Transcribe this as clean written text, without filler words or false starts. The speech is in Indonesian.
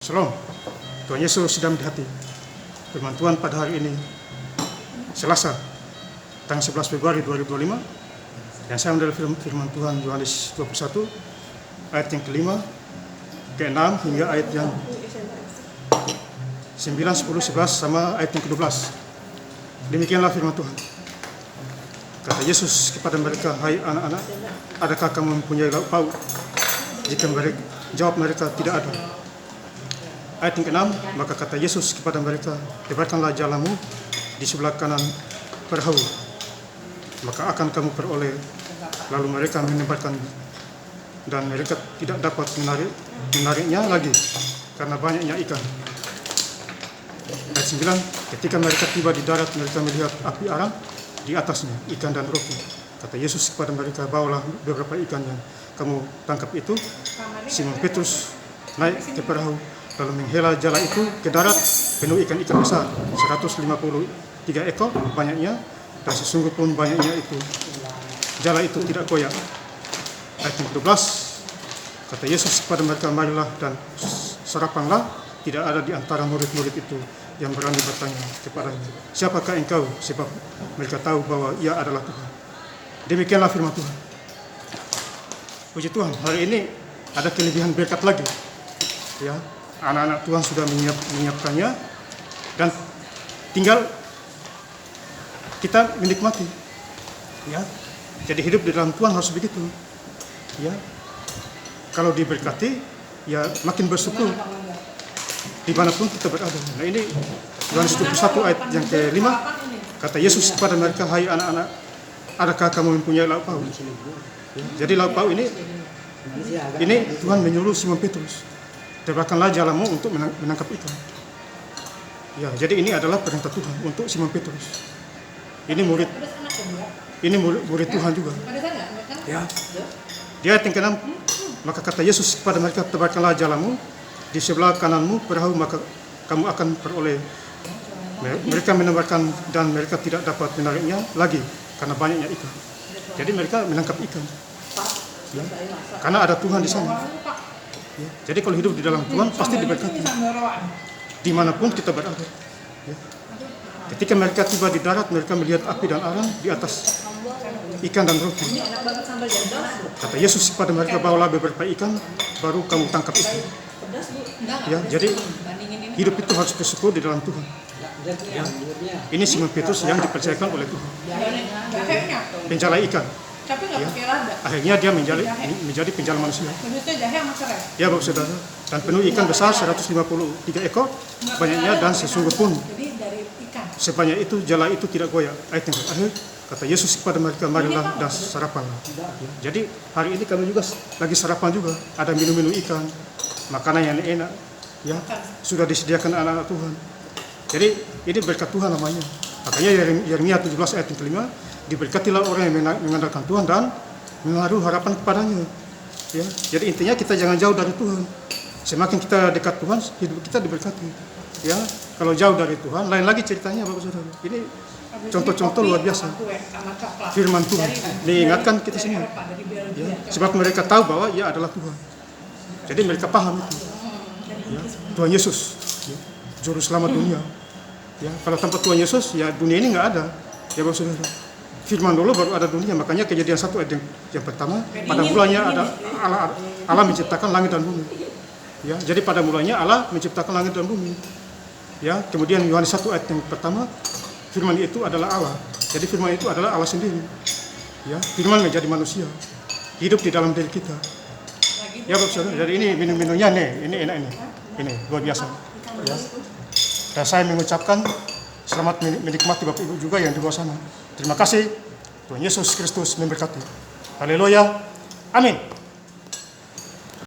Shalom, Tuhan Yesus sedang di hati. Firman Tuhan pada hari ini, Selasa, tanggal 11 Februari 2025. Yang saya ambil firman Tuhan Yohanes 21, ayat yang kelima, ke-6 hingga ayat yang 9, 10, 11 sama ayat yang ke-12. Demikianlah firman Tuhan. Kata Yesus kepada mereka, hai anak-anak, adakah kamu mempunyai lauk pauk? Jika jawab mereka, tidak ada. Ayat yang ke-6, maka kata Yesus kepada mereka, lebarkanlah jalamu di sebelah kanan perahu, maka akan kamu peroleh. Lalu mereka menebarkan, dan mereka tidak dapat menariknya lagi, karena banyaknya ikan. Ayat 9, ketika mereka tiba di darat, mereka melihat api arang di atasnya, ikan dan roti. Kata Yesus kepada mereka, bawalah beberapa ikan yang kamu tangkap itu. Simon Petrus naik ke perahu, lalu menghela jala itu ke darat, penuh ikan-ikan besar, 153 ekor banyaknya, dan sesungguh pun banyaknya itu, jala itu tidak koyak. Ayat 12, kata Yesus kepada mereka, marilah dan sarapanlah. Tidak ada di antara murid-murid itu yang berani bertanya kepadanya, siapakah engkau? Sebab mereka tahu bahwa ia adalah Tuhan. Demikianlah firman Tuhan. Puji Tuhan, hari ini ada kelebihan berkat lagi. Ya, anak-anak Tuhan sudah menyiapkannya, dan tinggal kita menikmati. Ya, jadi hidup di dalam Tuhan harus begitu. Ya, kalau diberkati, ya makin bersyukur dimanapun kita berada. Nah, ini Yohanes 21 ayat yang ke-5, kata Yesus kepada mereka, hai anak-anak, adakah kamu mempunyai lauk pauk? Ya, jadi lauk pauk ini Tuhan menyuruh Simon Petrus, tebarkanlah jalamu untuk menangkap ikan. Ya, jadi ini adalah perintah Tuhan untuk Simon Petrus. Ini murid Tuhan juga. Ya. Di ayat yang ke-6, maka kata Yesus kepada mereka, tebarkanlah jalamu di sebelah kananmu perahu, maka kamu akan peroleh. Mereka menebarkan, dan mereka tidak dapat menariknya lagi karena banyaknya ikan. Jadi mereka menangkap ikan. Ya, karena ada Tuhan di sana. Ya, jadi kalau hidup di dalam Tuhan pasti diberkati dimanapun kita berada. Ya. Ketika mereka tiba di darat, mereka melihat api dan arang di atas ikan dan roti. Kata Yesus kepada mereka, bawalah beberapa ikan, baru kamu tangkap itu. Ya, jadi hidup itu harus bersyukur di dalam Tuhan. Ya. Ini Simon Petrus yang dipercayakan oleh Tuhan, penjala ikan. Ya. Akhirnya dia menjadi penjala manusia. Ya, Bapak Saudara, dan penuh ikan besar 153 ekor banyaknya, dan sesungguh pun sebanyak itu jala itu tidak goyah. Ayat yang terakhir, kata Yesus kepada mereka, marilah dan sarapanlah. Ya. Jadi hari ini kami juga lagi sarapan juga, ada minum-minum ikan, makanan yang enak, ya sudah disediakan anak-anak Tuhan. Jadi ini berkat Tuhan namanya. Makanya Yeremia 17 ayat yang kelima, diberkatilah orang yang mengandalkan Tuhan dan menaruh harapan kepadanya. Ya, jadi intinya kita jangan jauh dari Tuhan. Semakin kita dekat Tuhan, hidup kita diberkati. Ya, kalau jauh dari Tuhan, lain lagi ceritanya, Bapak Saudara. Ini contoh-contoh luar biasa. Firman Tuhan diingatkan kita semua. Ya, sebab mereka tahu bahwa Ia adalah Tuhan. Jadi mereka paham itu. Ya, Tuhan Yesus, ya, juru selamat dunia. Ya, kalau tanpa Tuhan Yesus, ya dunia ini nggak ada. Ya, Bapak Saudara. Firman dulu baru ada dunia. Makanya Kejadian 1 ayat yang pertama, pada mulanya ada Allah menciptakan langit dan bumi. Ya, jadi pada mulanya Allah menciptakan langit dan bumi. Ya, kemudian Yohanes 1 ayat yang pertama, firman itu adalah Allah. Jadi firman itu adalah Allah sendiri. Ya, firman menjadi manusia, hidup di dalam diri kita. Ya, Bapak Saudara, jadi ini minum-minumnya nih, ini enak ini luar biasa. Ya. Dan saya mengucapkan selamat menikmati Bapak Ibu juga yang di bawah sana. Terima kasih. Tuhan Yesus Kristus memberkati. Haleluya. Amin.